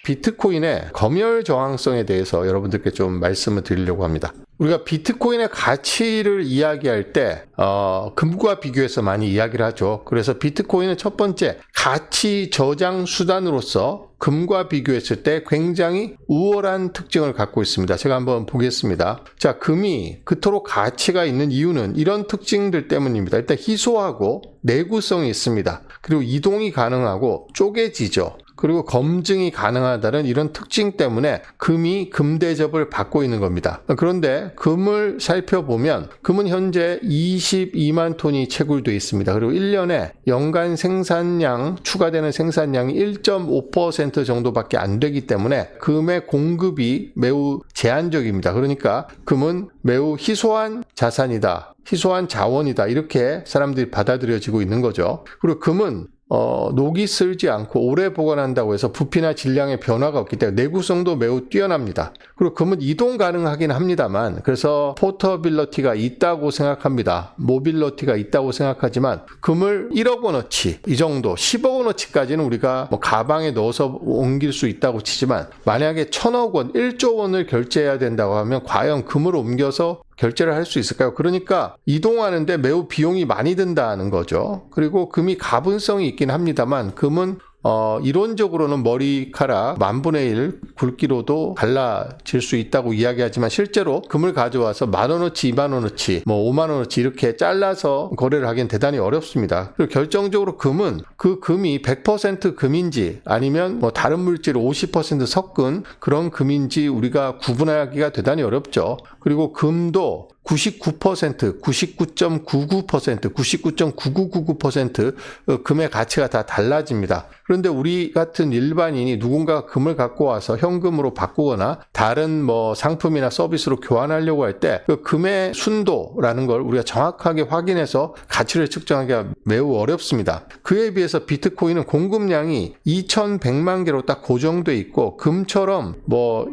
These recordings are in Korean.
비트코인의 검열 저항성에 대해서 여러분들께 좀 말씀을 드리려고 합니다. 우리가 비트코인의 가치를 이야기할 때 금과 비교해서 많이 이야기를 하죠. 그래서 비트코인은 첫 번째 가치 저장 수단으로서 금과 비교했을 때 굉장히 우월한 특징을 갖고 있습니다. 제가 한번 보겠습니다. 자, 금이 그토록 가치가 있는 이유는 이런 특징들 때문입니다. 일단 희소하고 내구성이 있습니다. 그리고 이동이 가능하고 쪼개지죠. 그리고 검증이 가능하다는 이런 특징 때문에 금이 금대접을 받고 있는 겁니다. 그런데 금을 살펴보면 금은 현재 22만 톤이 채굴되어 있습니다. 그리고 1년에 연간 생산량, 추가되는 생산량이 1.5% 정도밖에 안 되기 때문에 금의 공급이 매우 제한적입니다. 그러니까 금은 매우 희소한 자산이다. 희소한 자원이다. 이렇게 사람들이 받아들여지고 있는 거죠. 그리고 금은 녹이 슬지 않고 오래 보관한다고 해서 부피나 질량의 변화가 없기 때문에 내구성도 매우 뛰어납니다. 그리고 금은 이동 가능하긴 합니다만, 그래서 포터빌리티가 있다고 생각합니다. 모빌리티가 있다고 생각하지만 금을 1억 원어치 이 정도 10억 원어치까지는 우리가 가방에 넣어서 옮길 수 있다고 치지만, 만약에 1000억 원 1조 원을 결제해야 된다고 하면 과연 금을 옮겨서 결제를 할 수 있을까요? 그러니까 이동하는데 매우 비용이 많이 든다는 거죠. 그리고 금이 가분성이 있긴 합니다만, 금은 이론적으로는 머리카락 10,000분의 1 굵기로도 갈라질 수 있다고 이야기하지만, 실제로 금을 가져와서 10,000원어치, 20,000원어치, 50,000원어치 이렇게 잘라서 거래를 하기엔 대단히 어렵습니다. 그리고 결정적으로 금은 그 금이 100% 금인지 아니면 다른 물질을 50% 섞은 그런 금인지 우리가 구분하기가 대단히 어렵죠. 그리고 금도 99%, 99.99%, 99.9999% 금의 가치가 다 달라집니다. 그런데 우리 같은 일반인이 누군가 금을 갖고 와서 현금으로 바꾸거나 다른 상품이나 서비스로 교환하려고 할 때 그 금의 순도라는 걸 우리가 정확하게 확인해서 가치를 측정하기가 매우 어렵습니다. 그에 비해서 비트코인은 공급량이 2100만 개로 딱 고정돼 있고, 금처럼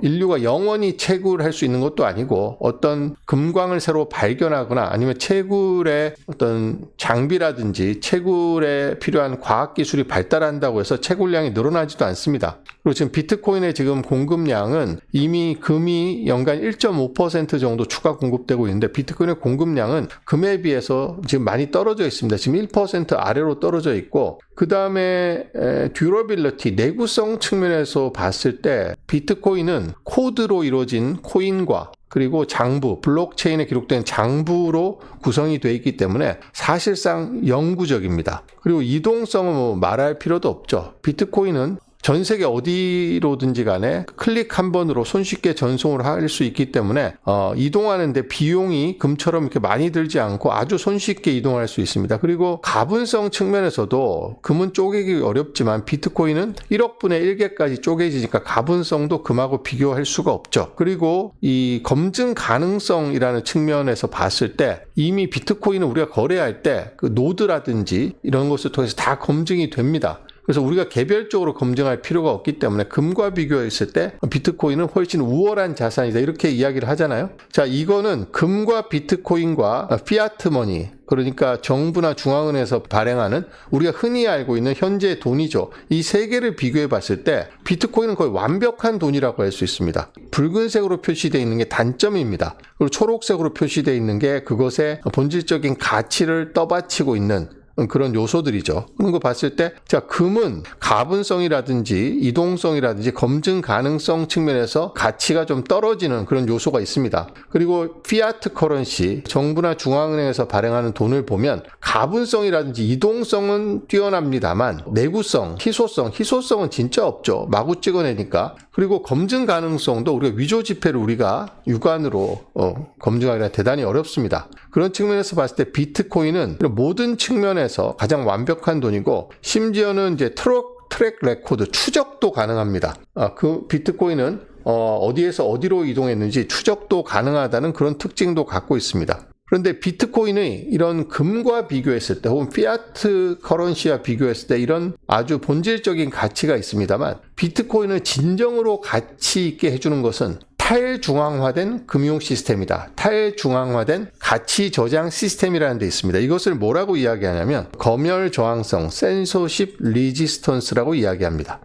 인류가 영원히 채굴할 수 있는 것도 아니고, 어떤 금광을 새로 발견하거나 아니면 채굴의 어떤 장비라든지 채굴에 필요한 과학기술이 발달한다고 해서 채굴량이 늘어나지도 않습니다. 그리고 지금 비트코인의 지금 공급량은 이미 금이 연간 1.5% 정도 추가 공급되고 있는데, 비트코인의 공급량은 금에 비해서 지금 많이 떨어져 있습니다. 지금 1% 아래로 떨어져 있고, 그 다음에 듀러빌리티, 내구성 측면에서 봤을 때 비트코인은 코드로 이루어진 코인과 그리고 장부, 블록체인에 기록된 장부로 구성이 되어 있기 때문에 사실상 영구적입니다. 그리고 이동성은 말할 필요도 없죠. 비트코인은 전 세계 어디로든지 간에 클릭 한 번으로 손쉽게 전송을 할 수 있기 때문에 이동하는데 비용이 금처럼 이렇게 많이 들지 않고 아주 손쉽게 이동할 수 있습니다. 그리고 가분성 측면에서도 금은 쪼개기 어렵지만 비트코인은 1억 분의 1개까지 쪼개지니까 가분성도 금하고 비교할 수가 없죠. 그리고 이 검증 가능성이라는 측면에서 봤을 때 이미 비트코인은 우리가 거래할 때 그 노드라든지 이런 것을 통해서 다 검증이 됩니다. 그래서 우리가 개별적으로 검증할 필요가 없기 때문에 금과 비교했을 때 비트코인은 훨씬 우월한 자산이다, 이렇게 이야기를 하잖아요. 자, 이거는 금과 비트코인과 피아트 머니, 그러니까 정부나 중앙은행에서 발행하는 우리가 흔히 알고 있는 현재의 돈이죠. 이 세 개를 비교해 봤을 때 비트코인은 거의 완벽한 돈이라고 할 수 있습니다. 붉은색으로 표시되어 있는 게 단점입니다. 그리고 초록색으로 표시되어 있는 게 그것의 본질적인 가치를 떠받치고 있는 그런 요소들이죠. 그런 거 봤을 때, 자, 금은 가분성이라든지 이동성이라든지 검증 가능성 측면에서 가치가 좀 떨어지는 그런 요소가 있습니다. 그리고 피아트 커런시, 정부나 중앙은행에서 발행하는 돈을 보면 가분성이라든지 이동성은 뛰어납니다만 내구성, 희소성은 진짜 없죠. 마구 찍어내니까. 그리고 검증 가능성도 우리가 위조 지폐를 우리가 육안으로 검증하기가 대단히 어렵습니다. 그런 측면에서 봤을 때 비트코인은 모든 측면에서 가장 완벽한 돈이고, 심지어는 이제 트랙 레코드 추적도 가능합니다. 그 비트코인은 어디에서 어디로 이동했는지 추적도 가능하다는 그런 특징도 갖고 있습니다. 그런데 비트코인의 이런 금과 비교했을 때 혹은 피아트 커런시와 비교했을 때 이런 아주 본질적인 가치가 있습니다만, 비트코인을 진정으로 가치 있게 해주는 것은 탈중앙화된 금융 시스템이다. 탈중앙화된 가치 저장 시스템이라는 데 있습니다. 이것을 뭐라고 이야기하냐면 검열 저항성, 센서십 리지스턴스라고 이야기합니다.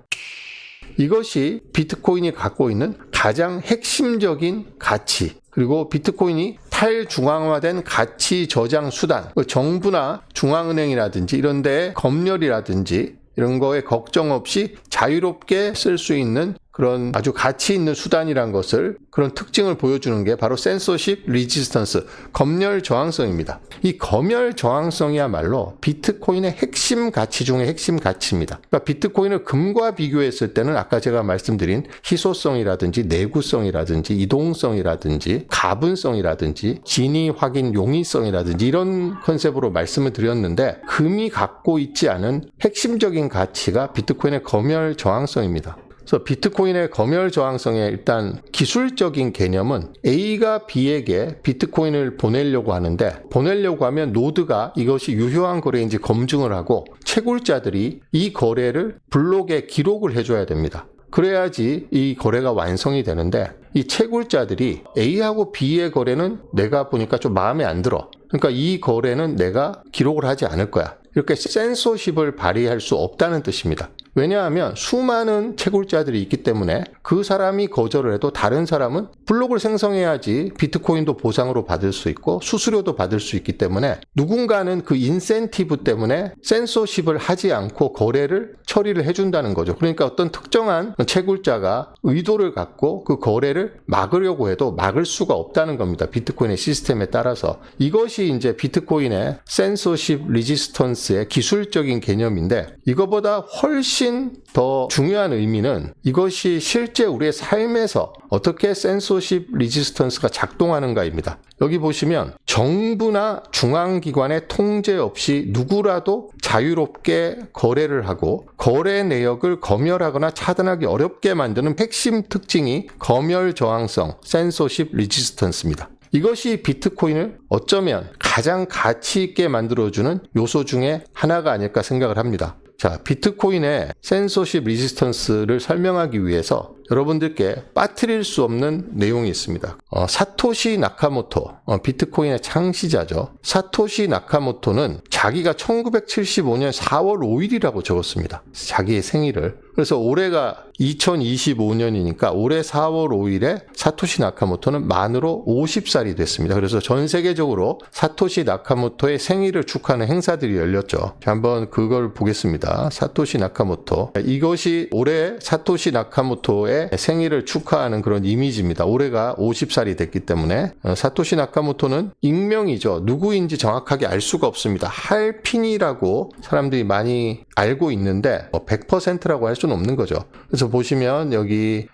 이것이 비트코인이 갖고 있는 가장 핵심적인 가치, 그리고 비트코인이 탈중앙화된 가치 저장 수단, 정부나 중앙은행이라든지 이런 데에 검열이라든지 이런 거에 걱정 없이 자유롭게 쓸 수 있는 그런 아주 가치 있는 수단이란 것을, 그런 특징을 보여주는 게 바로 센서십 리지스턴스, 검열 저항성입니다. 이 검열 저항성이야말로 비트코인의 핵심 가치 중에 핵심 가치입니다. 그러니까 비트코인을 금과 비교했을 때는 아까 제가 말씀드린 희소성이라든지 내구성이라든지 이동성이라든지 가분성이라든지 진위 확인 용이성이라든지 이런 컨셉으로 말씀을 드렸는데, 금이 갖고 있지 않은 핵심적인 가치가 비트코인의 검열 저항성입니다. 그래서 비트코인의 검열 저항성의 일단 기술적인 개념은, A가 B에게 비트코인을 보내려고 하는데, 보내려고 하면 노드가 이것이 유효한 거래인지 검증을 하고 채굴자들이 이 거래를 블록에 기록을 해줘야 됩니다. 그래야지 이 거래가 완성이 되는데, 이 채굴자들이 A하고 B의 거래는 내가 보니까 좀 마음에 안 들어, 그러니까 이 거래는 내가 기록을 하지 않을 거야, 이렇게 센서십을 발휘할 수 없다는 뜻입니다. 왜냐하면 수많은 채굴자들이 있기 때문에 그 사람이 거절을 해도 다른 사람은 블록을 생성해야지 비트코인도 보상으로 받을 수 있고 수수료도 받을 수 있기 때문에, 누군가는 그 인센티브 때문에 센서십을 하지 않고 거래를 처리를 해준다는 거죠. 그러니까 어떤 특정한 채굴자가 의도를 갖고 그 거래를 막으려고 해도 막을 수가 없다는 겁니다. 비트코인의 시스템에 따라서. 이것이 이제 비트코인의 센서십 리지스턴스의 기술적인 개념인데, 이거보다 훨씬 더 중요한 의미는 이것이 실제 우리의 삶에서 어떻게 센서십 리지스턴스가 작동하는가입니다. 여기 보시면 정부나 중앙기관의 통제 없이 누구라도 자유롭게 거래를 하고 거래 내역을 검열하거나 차단하기 어렵게 만드는 핵심 특징이 검열 저항성, 센서십 리지스턴스입니다. 이것이 비트코인을 어쩌면 가장 가치 있게 만들어주는 요소 중에 하나가 아닐까 생각을 합니다. 자, 비트코인의 센서십 리지스턴스를 설명하기 위해서 여러분들께 빠뜨릴 수 없는 내용이 있습니다. 사토시 나카모토, 비트코인의 창시자죠. 사토시 나카모토는 자기가 1975년 4월 5일이라고 적었습니다. 자기의 생일을. 그래서 올해가 2025년이니까 올해 4월 5일에 사토시 나카모토는 만으로 50살이 됐습니다. 그래서 전 세계적으로 사토시 나카모토의 생일을 축하하는 행사들이 열렸죠. 자, 한번 그걸 보겠습니다. 사토시 나카모토. 이것이 올해 사토시 나카모토의 생일을 축하하는 그런 이미지입니다. 올해가 50살이 됐기 때문에. 사토시 나카모토는 익명이죠. 누구인지 정확하게 알 수가 없습니다. 할핀이라고 사람들이 많이 알고 있는데 100%라고 할 수는 없는 거죠. 그래서 보시면 여기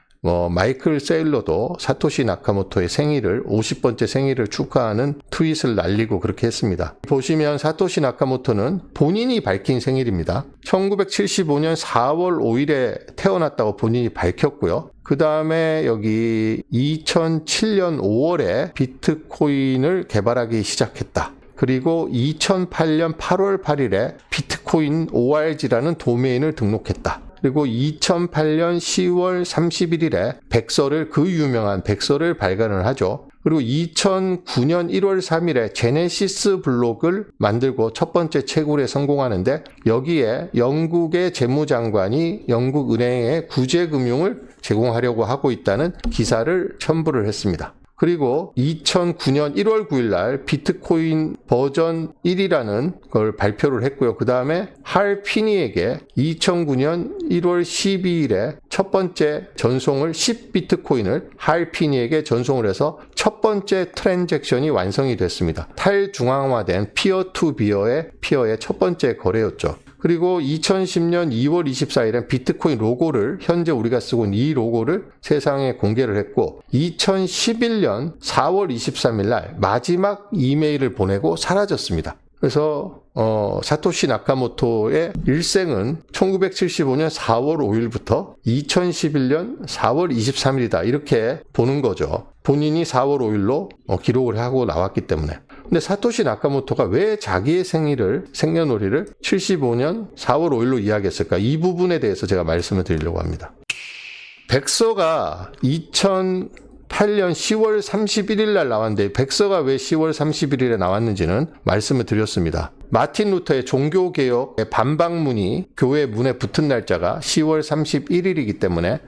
마이클 세일러도 사토시 나카모토의 생일을 50번째 생일을 축하하는 트윗을 날리고 그렇게 했습니다. 보시면 사토시 나카모토는 본인이 밝힌 생일입니다. 1975년 4월 5일에 태어났다고 본인이 밝혔고요. 그 다음에 여기 2007년 5월에 비트코인을 개발하기 시작했다. 그리고 2008년 8월 8일에 비트코인 org라는 도메인을 등록했다. 그리고 2008년 10월 31일에 백서를, 그 유명한 백서를 발간을 하죠. 그리고 2009년 1월 3일에 제네시스 블록을 만들고 첫 번째 채굴에 성공하는데, 여기에 영국의 재무장관이 영국 은행에 구제금융을 제공하려고 하고 있다는 기사를 첨부를 했습니다. 그리고 2009년 1월 9일 날 비트코인 버전 1이라는 걸 발표를 했고요. 그 다음에 할피니에게 2009년 1월 12일에 첫 번째 전송을 10비트코인을 할피니에게 전송을 해서 첫 번째 트랜잭션이 완성이 됐습니다. 탈중앙화된 피어2비어의 첫 번째 거래였죠. 그리고 2010년 2월 24일엔 비트코인 로고를, 현재 우리가 쓰고 있는 이 로고를 세상에 공개를 했고, 2011년 4월 23일 날 마지막 이메일을 보내고 사라졌습니다. 그래서 사토시 나카모토의 일생은 1975년 4월 5일부터 2011년 4월 23일이다 이렇게 보는 거죠. 본인이 4월 5일로 기록을 하고 나왔기 때문에. 근데 사토시 나카모토가 왜 자기의 생년월일을 75년 4월 5일로 이야기했을까? 이 부분에 대해서 제가 말씀을 드리려고 합니다. 백서가 2008년 10월 31일 날 나왔는데, 백서가 왜 10월 31일에 나왔는지는 말씀을 드렸습니다. 마틴 루터의 종교개혁의 반박문이 교회 문에 붙은 날짜가 10월 31일이기 때문에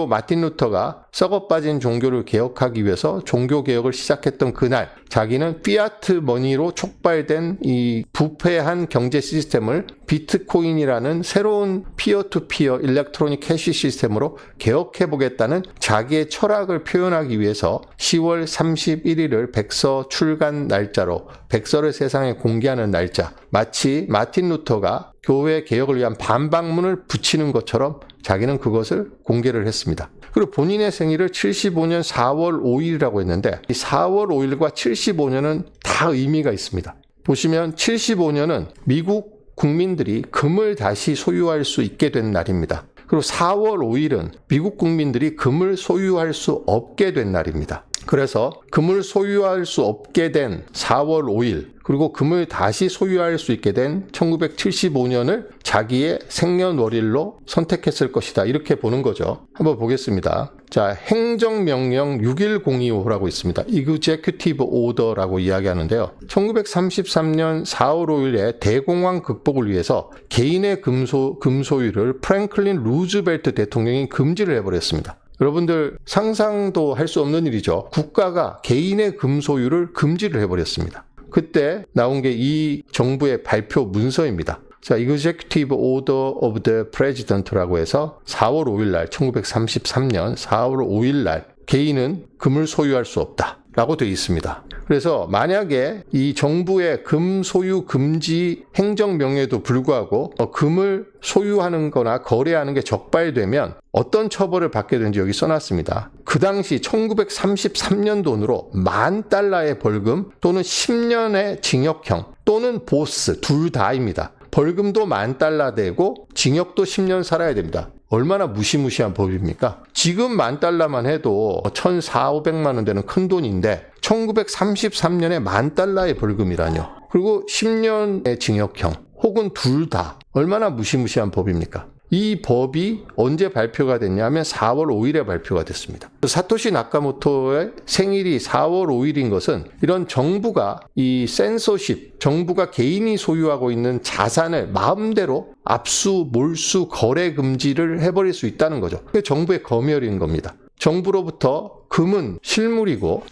마틴 루터가 썩어 빠진 종교를 개혁하기 위해서 종교개혁을 시작했던 그날 자기는 피아트 머니로 촉발된 이 부패한 경제 시스템을 비트코인이라는 새로운 피어투피어 일렉트로닉 캐시 시스템으로 개혁해보겠다는 자기의 철학을 표현하기 위해서 10월 31일을 백서 출간 날짜로 백서를 세상에 공개하는 날짜, 마치 마틴 루터가 교회 개혁을 위한 반박문을 붙이는 것처럼 자기는 그것을 공개를 했습니다. 그리고 본인의 생일을 75년 4월 5일이라고 했는데 이 4월 5일과 75년은 다 의미가 있습니다. 보시면 75년은 미국 국민들이 금을 다시 소유할 수 있게 된 날입니다. 그리고 4월 5일은 미국 국민들이 금을 소유할 수 없게 된 날입니다. 그래서 금을 소유할 수 없게 된 4월 5일 그리고 금을 다시 소유할 수 있게 된 1975년을 자기의 생년월일로 선택했을 것이다. 이렇게 보는 거죠. 한번 보겠습니다. 자, 행정명령 61025라고 있습니다. Executive Order라고 이야기하는데요. 1933년 4월 5일에 대공황 극복을 위해서 개인의 금소유를 프랭클린 루즈벨트 대통령이 금지를 해버렸습니다. 여러분들 상상도 할 수 없는 일이죠. 국가가 개인의 금소유를 금지를 해버렸습니다. 그때 나온 게 이 정부의 발표 문서입니다. 자, Executive Order of the President라고 해서 4월 5일 날 1933년 4월 5일 날 개인은 금을 소유할 수 없다 라고 되어 있습니다. 그래서 만약에 이 정부의 금 소유 금지 행정명령에도 불구하고 금을 소유하는 거나 거래하는 게 적발되면 어떤 처벌을 받게 되는지 여기 써놨습니다. 그 당시 1933년 돈으로 $10,000의 벌금 또는 10년의 징역형 또는 보스 둘 다입니다. 벌금도 $10,000 되고 징역도 10년 살아야 됩니다. 얼마나 무시무시한 법입니까? 지금 $10,000만 해도 1,400~500만 원 되는 큰 돈인데 1933년에 $10,000의 벌금이라뇨. 그리고 10년의 징역형 혹은 둘 다 얼마나 무시무시한 법입니까? 이 법이 언제 발표가 됐냐면 4월 5일에 발표가 됐습니다. 사토시 나카모토의 생일이 4월 5일인 것은 이런 정부가 이 센서십, 정부가 개인이 소유하고 있는 자산을 마음대로 압수, 몰수, 거래 금지를 해버릴 수 있다는 거죠. 그게 정부의 검열인 겁니다. 정부로부터 금은 실물이고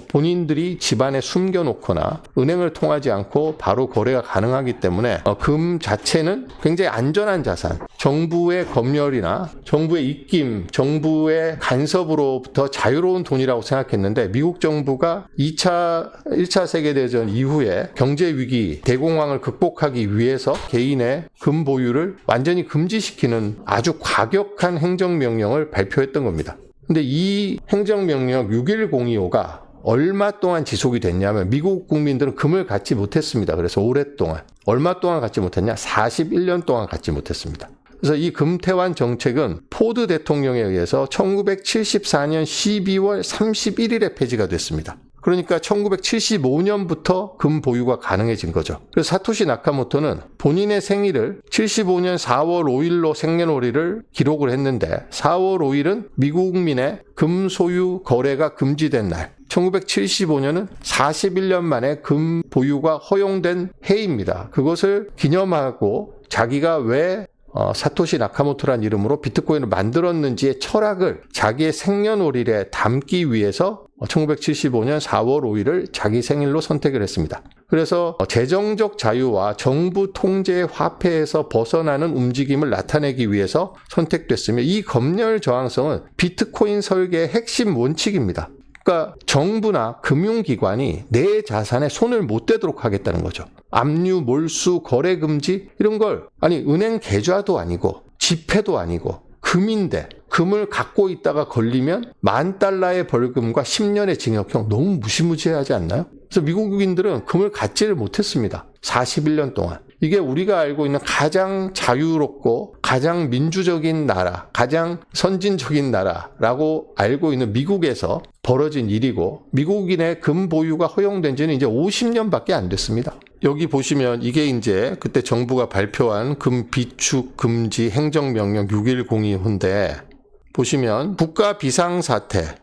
본인들이 집안에 숨겨놓거나 은행을 통하지 않고 바로 거래가 가능하기 때문에 금 자체는 굉장히 안전한 자산, 정부의 검열이나 정부의 입김, 정부의 간섭으로부터 자유로운 돈이라고 생각했는데 미국 정부가 1차 세계대전 이후에 경제위기, 대공황을 극복하기 위해서 개인의 금 보유를 완전히 금지시키는 아주 과격한 행정명령을 발표했던 겁니다. 근데 이 행정명령 61025가 얼마 동안 지속이 됐냐면 미국 국민들은 금을 갖지 못했습니다. 그래서 오랫동안. 얼마 동안 갖지 못했냐? 41년 동안 갖지 못했습니다. 그래서 이 금태환 정책은 포드 대통령에 의해서 1974년 12월 31일에 폐지가 됐습니다. 그러니까 1975년부터 금 보유가 가능해진 거죠. 그래서 사토시 나카모토는 본인의 생일을 75년 4월 5일로 생년월일을 기록을 했는데 4월 5일은 미국민의 금 소유 거래가 금지된 날, 1975년은 41년 만에 금 보유가 허용된 해입니다. 그것을 기념하고 자기가 왜 사토시 나카모토란 이름으로 비트코인을 만들었는지의 철학을 자기의 생년월일에 담기 위해서 1975년 4월 5일을 자기 생일로 선택을 했습니다. 그래서 재정적 자유와 정부 통제의 화폐에서 벗어나는 움직임을 나타내기 위해서 선택됐으며 이 검열 저항성은 비트코인 설계의 핵심 원칙입니다. 그러니까 정부나 금융기관이 내 자산에 손을 못 대도록 하겠다는 거죠. 압류, 몰수, 거래 금지 이런 걸 은행 계좌도 아니고 지폐도 아니고 금인데 금을 갖고 있다가 걸리면 $10,000의 벌금과 10년의 징역형 너무 무시무시하지 않나요? 그래서 미국인들은 금을 갖지를 못했습니다. 41년 동안. 이게 우리가 알고 있는 가장 자유롭고 가장 민주적인 나라, 가장 선진적인 나라라고 알고 있는 미국에서 벌어진 일이고 미국인의 금 보유가 허용된 지는 이제 50년밖에 안 됐습니다. 여기 보시면 이게 이제 그때 정부가 발표한 금 비축 금지 행정명령 61025인데 보시면 국가 비상사태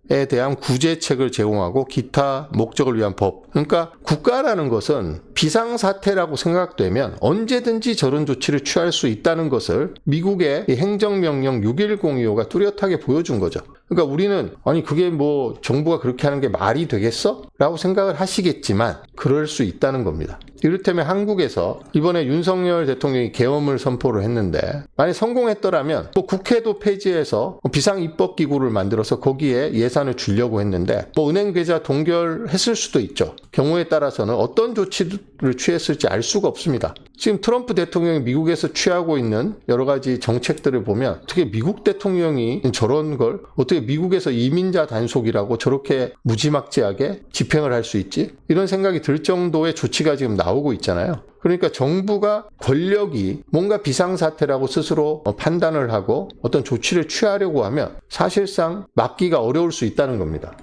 국가에 대한 구제책을 제공하고 기타 목적을 위한 법. 그러니까 국가라는 것은 비상사태라고 생각되면 언제든지 저런 조치를 취할 수 있다는 것을 미국의 행정명령 61025가 뚜렷하게 보여준 거죠. 그러니까 우리는 아니 그게 뭐 정부가 그렇게 하는 게 말이 되겠어? 라고 생각을 하시겠지만 그럴 수 있다는 겁니다. 이를테면 한국에서 이번에 윤석열 대통령이 계엄을 선포를 했는데 만약 성공했더라면 뭐 국회도 폐지해서 비상입법기구를 만들어서 거기에 예산을 주려고 했는데 뭐 은행 계좌 동결했을 수도 있죠. 경우에 따라서는 어떤 조치를 취했을지 알 수가 없습니다. 지금 트럼프 대통령이 미국에서 취하고 있는 여러 가지 정책들을 보면 어떻게 미국 대통령이 저런 걸 어떻게 미국에서 이민자 단속이라고 저렇게 무지막지하게 집행을 할 수 있지? 이런 생각이 들 정도의 조치가 지금 나오고 있잖아요. 그러니까 정부가 권력이 뭔가 비상사태라고 스스로 판단을 하고 어떤 조치를 취하려고 하면 사실상 막기가 어려울 수 있다는 겁니다.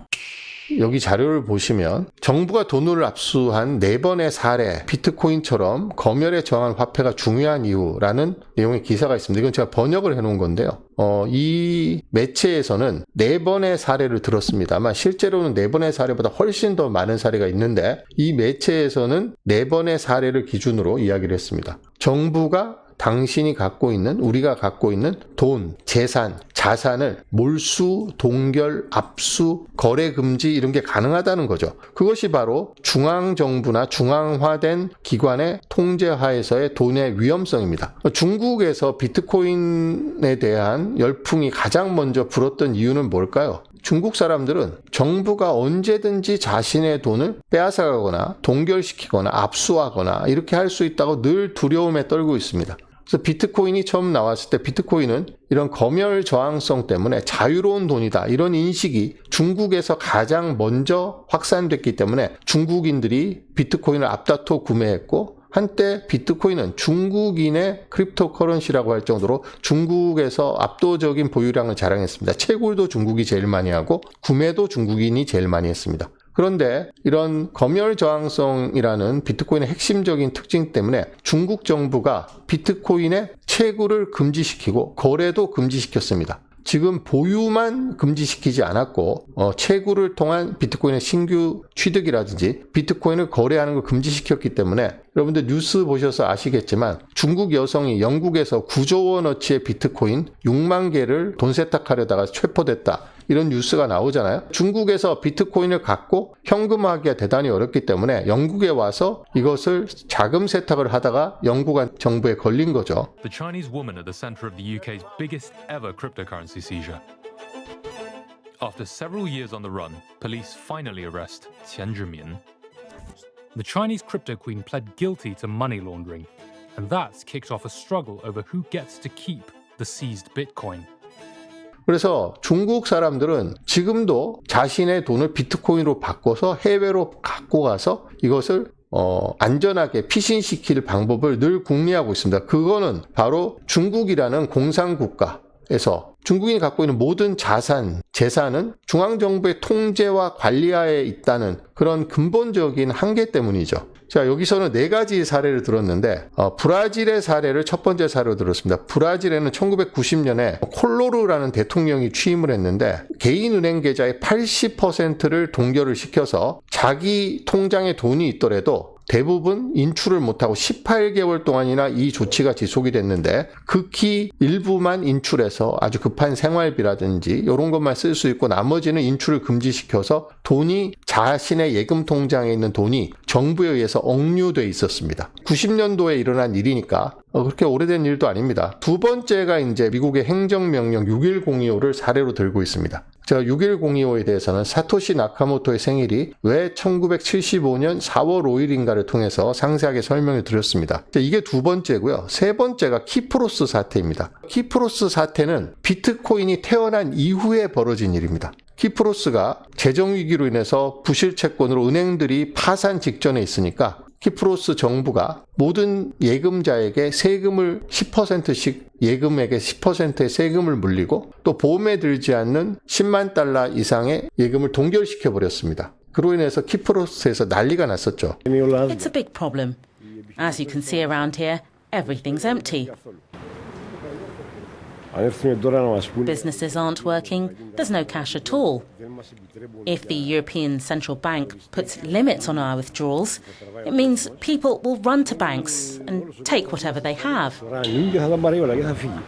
여기 자료를 보시면 정부가 돈을 압수한 4번의 사례, 비트코인처럼 검열에 저항한 화폐가 중요한 이유라는 내용의 기사가 있습니다. 이건 제가 번역을 해놓은 건데요. 이 매체에서는 4번의 사례를 들었습니다만 실제로는 4번의 사례보다 훨씬 더 많은 사례가 있는데 이 매체에서는 4번의 사례를 기준으로 이야기를 했습니다. 정부가 당신이 갖고 있는, 우리가 갖고 있는 돈, 재산, 자산을 몰수, 동결, 압수, 거래 금지 이런 게 가능하다는 거죠. 그것이 바로 중앙정부나 중앙화된 기관의 통제하에서의 돈의 위험성입니다. 중국에서 비트코인에 대한 열풍이 가장 먼저 불었던 이유는 뭘까요? 중국 사람들은 정부가 언제든지 자신의 돈을 빼앗아가거나 동결시키거나 압수하거나 이렇게 할 수 있다고 늘 두려움에 떨고 있습니다. 그래서 비트코인이 처음 나왔을 때 비트코인은 이런 검열 저항성 때문에 자유로운 돈이다 이런 인식이 중국에서 가장 먼저 확산됐기 때문에 중국인들이 비트코인을 앞다퉈 구매했고 한때 비트코인은 중국인의 크립토 커런시라고 할 정도로 중국에서 압도적인 보유량을 자랑했습니다. 채굴도 중국이 제일 많이 하고 구매도 중국인이 제일 많이 했습니다. 그런데 이런 검열 저항성이라는 비트코인의 핵심적인 특징 때문에 중국 정부가 비트코인의 채굴을 금지시키고 거래도 금지시켰습니다. 지금 보유만 금지시키지 않았고 채굴을 통한 비트코인의 신규 취득이라든지 비트코인을 거래하는 걸 금지시켰기 때문에 여러분들 뉴스 보셔서 아시겠지만 중국 여성이 영국에서 9조 원어치의 비트코인 6만 개를 돈 세탁하려다가 체포됐다. 이런 뉴스가 나오잖아요. 중국에서 비트코인을 갖고 현금화하기가 대단히 어렵기 때문에 영국에 와서 이것을 자금 세탁을 하다가 영국 정부에 걸린 거죠. The Chinese woman at the center of the UK's biggest ever cryptocurrency seizure. After several years on the run, police finally arrest Qian Zhimian. The Chinese crypto queen pled guilty to money laundering, and that's kicked off a struggle over who gets to keep the seized Bitcoin. 그래서 중국 사람들은 지금도 자신의 돈을 비트코인으로 바꿔서 해외로 갖고 가서 이것을 안전하게 피신시킬 방법을 늘 궁리하고 있습니다. 그거는 바로 중국이라는 공산국가에서 중국인이 갖고 있는 모든 자산, 재산은 중앙정부의 통제와 관리하에 있다는 그런 근본적인 한계 때문이죠. 자, 여기서는 4가지 사례를 들었는데 브라질의 사례를 첫 번째 사례로 들었습니다. 브라질에는 1990년에 콜로르라는 대통령이 취임을 했는데 개인 은행 계좌의 80%를 동결을 시켜서 자기 통장에 돈이 있더라도 대부분 인출을 못하고 18개월 동안이나 이 조치가 지속이 됐는데 극히 일부만 인출해서 아주 급한 생활비라든지 이런 것만 쓸 수 있고 나머지는 인출을 금지시켜서 돈이 자신의 예금 통장에 있는 돈이 정부에 의해서 억류돼 있었습니다. 90년도에 일어난 일이니까 그렇게 오래된 일도 아닙니다. 두 번째가 이제 미국의 행정명령 61025를 사례로 들고 있습니다. 제가 61025에 대해서는 사토시 나카모토의 생일이 왜 1975년 4월 5일인가를 통해서 상세하게 설명을 드렸습니다. 이게 두 번째고요. 세 번째가 키프로스 사태입니다. 키프로스 사태는 비트코인이 태어난 이후에 벌어진 일입니다. 키프로스가 재정위기로 인해서 부실 채권으로 은행들이 파산 직전에 있으니까 키프로스 정부가 모든 예금자에게 세금을 10%씩 예금액의 10%의 세금을 물리고 또 보험에 들지 않는 10만 달러 이상의 예금을 동결시켜 버렸습니다. 그로 인해서 키프로스에서 난리가 났었죠. It's a big problem. As you can see around here, everything's empty. Businesses aren't working, there's no cash at all. If the European Central Bank puts limits on our withdrawals, it means people will run to banks and take whatever they have.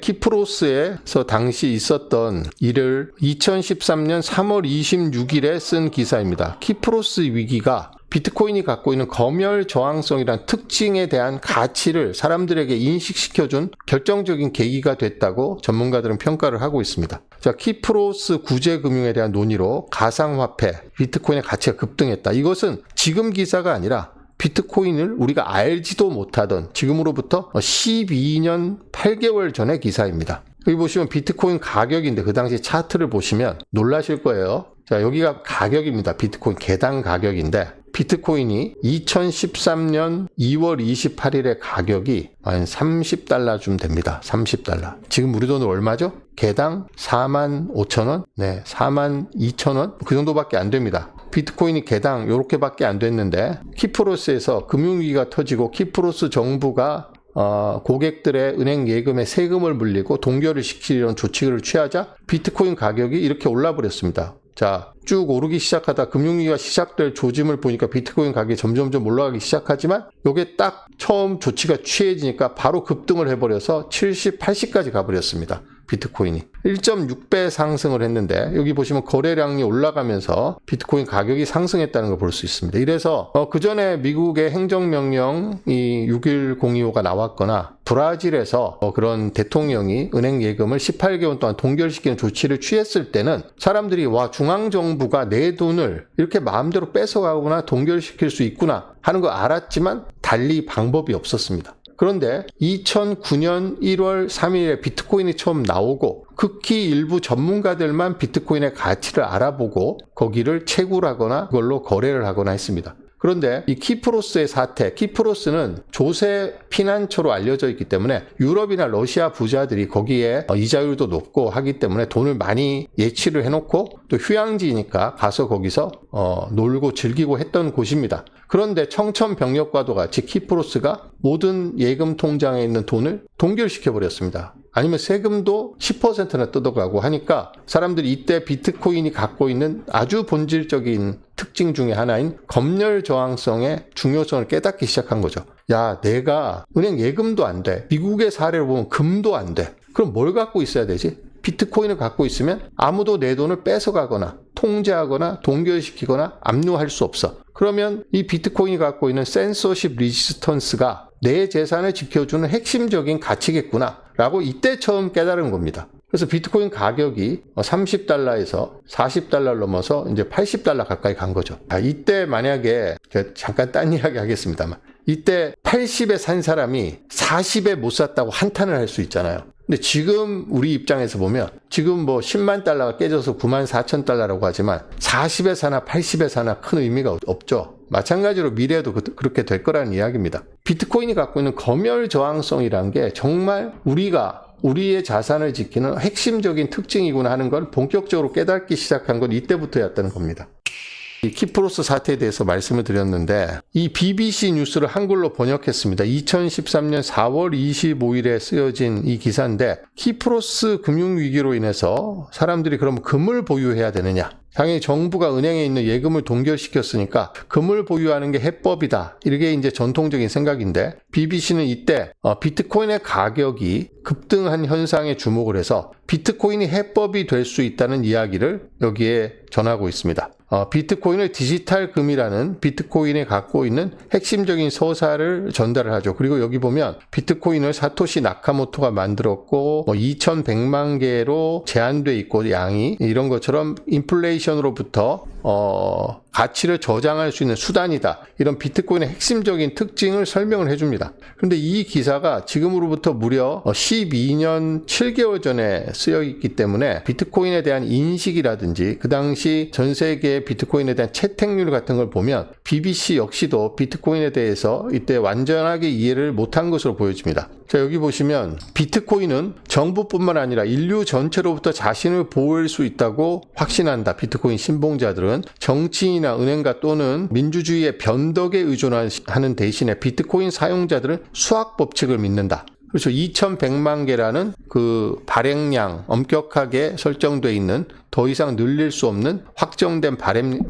키프로스에서 당시 있었던 일을 2013년 3월 26일에 쓴 기사입니다. 키프로스 위기가 비트코인이 갖고 있는 검열 저항성이란 특징에 대한 가치를 사람들에게 인식시켜준 결정적인 계기가 됐다고 전문가들은 평가를 하고 있습니다. 자, 키프로스 구제금융에 대한 논의로 가상화폐, 비트코인의 가치가 급등했다. 이것은 지금 기사가 아니라 비트코인을 우리가 알지도 못하던 지금으로부터 12년 8개월 전의 기사입니다. 여기 보시면 비트코인 가격인데 그 당시 차트를 보시면 놀라실 거예요. 자, 여기가 가격입니다. 비트코인 개당 가격인데 비트코인이 2013년 2월 28일의 가격이 한 $30쯤 됩니다. $30. 지금 우리 돈으로 얼마죠? 개당 45,000원? 네, 42,000원? 그 정도밖에 안 됩니다. 비트코인이 개당 요렇게밖에 안 됐는데 키프로스에서 금융위기가 터지고 키프로스 정부가 고객들의 은행 예금에 세금을 물리고 동결을 시키려는 조치를 취하자 비트코인 가격이 이렇게 올라버렸습니다. 자, 쭉 오르기 시작하다 금융위기가 시작될 조짐을 보니까 비트코인 가격이 점점점 올라가기 시작하지만 이게 딱 처음 조치가 취해지니까 바로 급등을 해버려서 70, 80까지 가버렸습니다. 비트코인이 1.6배 상승을 했는데 여기 보시면 거래량이 올라가면서 비트코인 가격이 상승했다는 걸 볼 수 있습니다. 이래서 그 전에 미국의 행정명령이 6.1025가 나왔거나 브라질에서 그런 대통령이 은행 예금을 18개월 동안 동결시키는 조치를 취했을 때는 사람들이 와, 중앙정부가 내 돈을 이렇게 마음대로 뺏어가거나 동결시킬 수 있구나 하는 거 알았지만 달리 방법이 없었습니다. 그런데 2009년 1월 3일에 비트코인이 처음 나오고 극히 일부 전문가들만 비트코인의 가치를 알아보고 거기를 채굴하거나 그걸로 거래를 하거나 했습니다. 그런데 이 키프로스의 사태, 키프로스는 조세 피난처로 알려져 있기 때문에 유럽이나 러시아 부자들이 거기에 이자율도 높고 하기 때문에 돈을 많이 예치를 해놓고 또 휴양지니까 가서 거기서 놀고 즐기고 했던 곳입니다. 그런데 청천벽력과도 같이 키프로스가 모든 예금 통장에 있는 돈을 동결시켜버렸습니다. 아니면 세금도 10%나 뜯어가고 하니까 사람들이 이때 비트코인이 갖고 있는 아주 본질적인 특징 중에 하나인 검열 저항성의 중요성을 깨닫기 시작한 거죠. 야, 내가 은행 예금도 안 돼. 미국의 사례를 보면 금도 안 돼. 그럼 뭘 갖고 있어야 되지? 비트코인을 갖고 있으면 아무도 내 돈을 뺏어가거나 통제하거나 동결시키거나 압류할 수 없어. 그러면 이 비트코인이 갖고 있는 센서십 리지스턴스가 내 재산을 지켜주는 핵심적인 가치겠구나 라고 이때 처음 깨달은 겁니다. 그래서 비트코인 가격이 $30에서 $40를 넘어서 이제 $80 가까이 간 거죠. 이때 만약에 잠깐 딴 이야기 하겠습니다만 이때 80에 산 사람이 40에 못 샀다고 한탄을 할 수 있잖아요. 근데 지금 우리 입장에서 보면 지금 뭐 10만 달러가 깨져서 94,000달러라고 하지만 40에 사나 80에 사나 큰 의미가 없죠. 마찬가지로 미래에도 그렇게 될 거라는 이야기입니다. 비트코인이 갖고 있는 검열 저항성이란 게 정말 우리의 자산을 지키는 핵심적인 특징이구나 하는 걸 본격적으로 깨닫기 시작한 건 이때부터였다는 겁니다. 이 키프로스 사태에 대해서 말씀을 드렸는데 이 BBC 뉴스를 한글로 번역했습니다. 2013년 4월 25일에 쓰여진 이 기사인데 키프로스 금융위기로 인해서 사람들이 그럼 금을 보유해야 되느냐? 당연히 정부가 은행에 있는 예금을 동결시켰으니까 금을 보유하는 게 해법이다. 이게 이제 전통적인 생각인데 BBC는 이때 비트코인의 가격이 급등한 현상에 주목을 해서 비트코인이 해법이 될 수 있다는 이야기를 여기에 전하고 있습니다. 비트코인을 디지털 금이라는 비트코인에 갖고 있는 핵심적인 서사를 전달을 하죠. 그리고 여기 보면 비트코인을 사토시 나카모토가 만들었고 2100만 개로 제한돼 있고 양이 이런 것처럼 인플레이션으로부터 가치를 저장할 수 있는 수단이다. 이런 비트코인의 핵심적인 특징을 설명을 해줍니다. 그런데 이 기사가 지금으로부터 무려 12년 7개월 전에 쓰여 있기 때문에 비트코인에 대한 인식이라든지 그 당시 전 세계의 비트코인에 대한 채택률 같은 걸 보면 BBC 역시도 비트코인에 대해서 이때 완전하게 이해를 못한 것으로 보여집니다. 자, 여기 보시면 비트코인은 정부뿐만 아니라 인류 전체로부터 자신을 보호할 수 있다고 확신한다. 비트코인 신봉자들은 정치인이나 은행가 또는 민주주의의 변덕에 의존하는 대신에 비트코인 사용자들은 수학 법칙을 믿는다. 그렇죠. 2100만 개라는 그 발행량 엄격하게 설정돼 있는 더 이상 늘릴 수 없는 확정된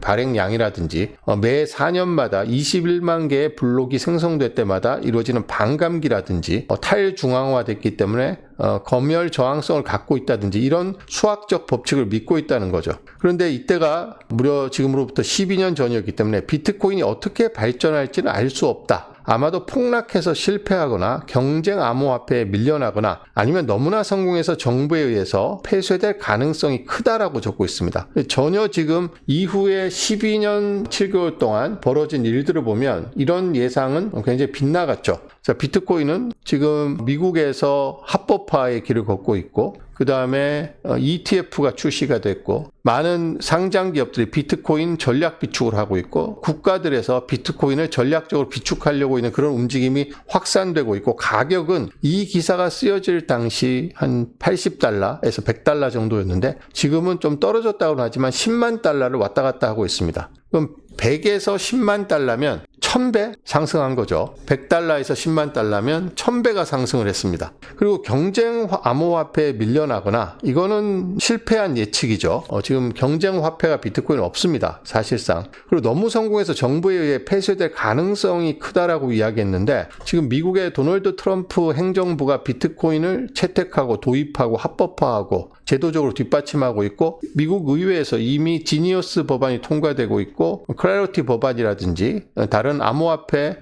발행량이라든지 매 4년마다 21만 개의 블록이 생성될 때마다 이루어지는 반감기라든지 탈중앙화됐기 때문에 검열 저항성을 갖고 있다든지 이런 수학적 법칙을 믿고 있다는 거죠. 그런데 이때가 무려 지금으로부터 12년 전이었기 때문에 비트코인이 어떻게 발전할지는 알 수 없다. 아마도 폭락해서 실패하거나 경쟁 암호화폐에 밀려나거나 아니면 너무나 성공해서 정부에 의해서 폐쇄될 가능성이 크다라고 적고 있습니다. 전혀 지금 이후에 12년 7개월 동안 벌어진 일들을 보면 이런 예상은 굉장히 빗나갔죠. 자, 비트코인은 지금 미국에서 합법화의 길을 걷고 있고 그 다음에 ETF가 출시가 됐고 많은 상장 기업들이 비트코인 전략 비축을 하고 있고 국가들에서 비트코인을 전략적으로 비축하려고 있는 그런 움직임이 확산되고 있고 가격은 이 기사가 쓰여질 당시 한 $80에서 $100 정도였는데 지금은 좀 떨어졌다고는 하지만 10만 달러를 왔다 갔다 하고 있습니다. 그럼 100에서 10만 달러면 1000배 상승한 거죠. 100달러에서 10만 달러면 1000배가 상승을 했습니다. 그리고 경쟁 암호화폐에 밀려나거나 이거는 실패한 예측이죠. 지금 경쟁 화폐가 비트코인 없습니다. 사실상. 그리고 너무 성공해서 정부에 의해 폐쇄될 가능성이 크다라고 이야기했는데 지금 미국의 도널드 트럼프 행정부가 비트코인을 채택하고 도입하고 합법화하고 제도적으로 뒷받침하고 있고 미국 의회에서 이미 지니어스 법안이 통과되고 있고 클래리티 법안이라든지 다른 암호화폐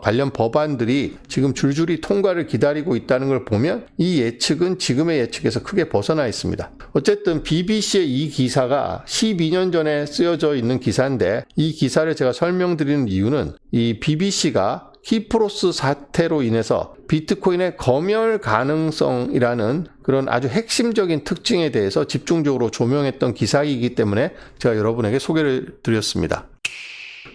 관련 법안들이 지금 줄줄이 통과를 기다리고 있다는 걸 보면 이 예측은 지금의 예측에서 크게 벗어나 있습니다. 어쨌든 BBC의 이 기사가 12년 전에 쓰여져 있는 기사인데 이 기사를 제가 설명드리는 이유는 이 BBC가 키프로스 사태로 인해서 비트코인의 검열 가능성이라는 그런 아주 핵심적인 특징에 대해서 집중적으로 조명했던 기사이기 때문에 제가 여러분에게 소개를 드렸습니다.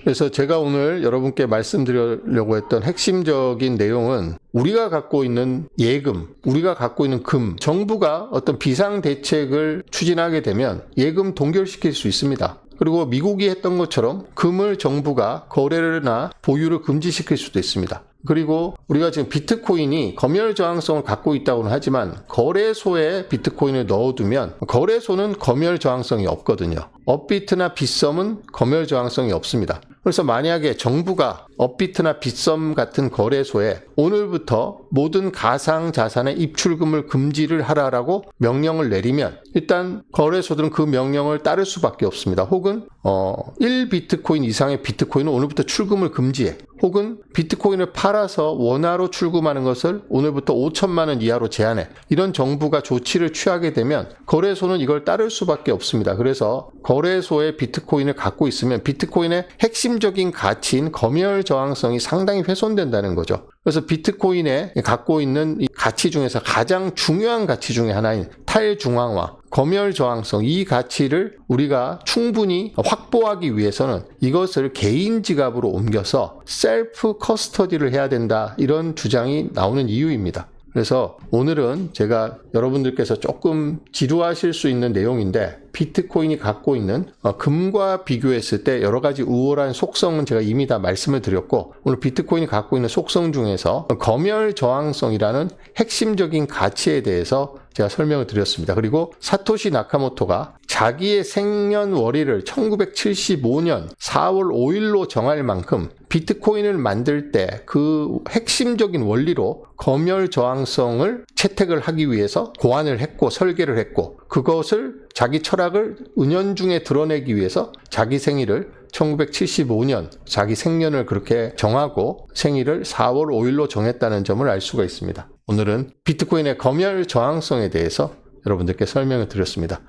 그래서 제가 오늘 여러분께 말씀드리려고 했던 핵심적인 내용은 우리가 갖고 있는 예금, 우리가 갖고 있는 금, 정부가 어떤 비상대책을 추진하게 되면 예금 동결시킬 수 있습니다. 그리고 미국이 했던 것처럼 금을 정부가 거래나 보유를 금지시킬 수도 있습니다. 그리고 우리가 지금 비트코인이 검열 저항성을 갖고 있다고는 하지만 거래소에 비트코인을 넣어두면 거래소는 검열 저항성이 없거든요. 업비트나 빗썸은 검열 저항성이 없습니다. 그래서 만약에 정부가 업비트나 빗썸 같은 거래소에 오늘부터 모든 가상 자산의 입출금을 금지를 하라라고 명령을 내리면 일단 거래소들은 그 명령을 따를 수밖에 없습니다. 혹은 1비트코인 이상의 비트코인은 오늘부터 출금을 금지해. 혹은 비트코인을 팔아서 원화로 출금하는 것을 오늘부터 5천만 원 이하로 제한해. 이런 정부가 조치를 취하게 되면 거래소는 이걸 따를 수밖에 없습니다. 그래서 거래소에 비트코인을 갖고 있으면 비트코인의 핵심적인 가치인 검열 저항성이 상당히 훼손된다는 거죠. 그래서 비트코인에 갖고 있는 이 가치 중에서 가장 중요한 가치 중에 하나인 탈중앙화, 검열 저항성, 이 가치를 우리가 충분히 확보하기 위해서는 이것을 개인 지갑으로 옮겨서 셀프 커스터디를 해야 된다, 이런 주장이 나오는 이유입니다. 그래서 오늘은 제가 여러분들께서 조금 지루하실 수 있는 내용인데 비트코인이 갖고 있는 금과 비교했을 때 여러 가지 우월한 속성은 제가 이미 다 말씀을 드렸고 오늘 비트코인이 갖고 있는 속성 중에서 검열 저항성이라는 핵심적인 가치에 대해서 제가 설명을 드렸습니다. 그리고 사토시 나카모토가 자기의 생년월일을 1975년 4월 5일로 정할 만큼 비트코인을 만들 때 그 핵심적인 원리로 검열 저항성을 채택을 하기 위해서 고안을 했고 설계를 했고 그것을 자기 철학을 은연중에 드러내기 위해서 자기 생일을 1975년 자기 생년을 그렇게 정하고 생일을 4월 5일로 정했다는 점을 알 수가 있습니다. 오늘은 비트코인의 검열 저항성에 대해서 여러분들께 설명을 드렸습니다.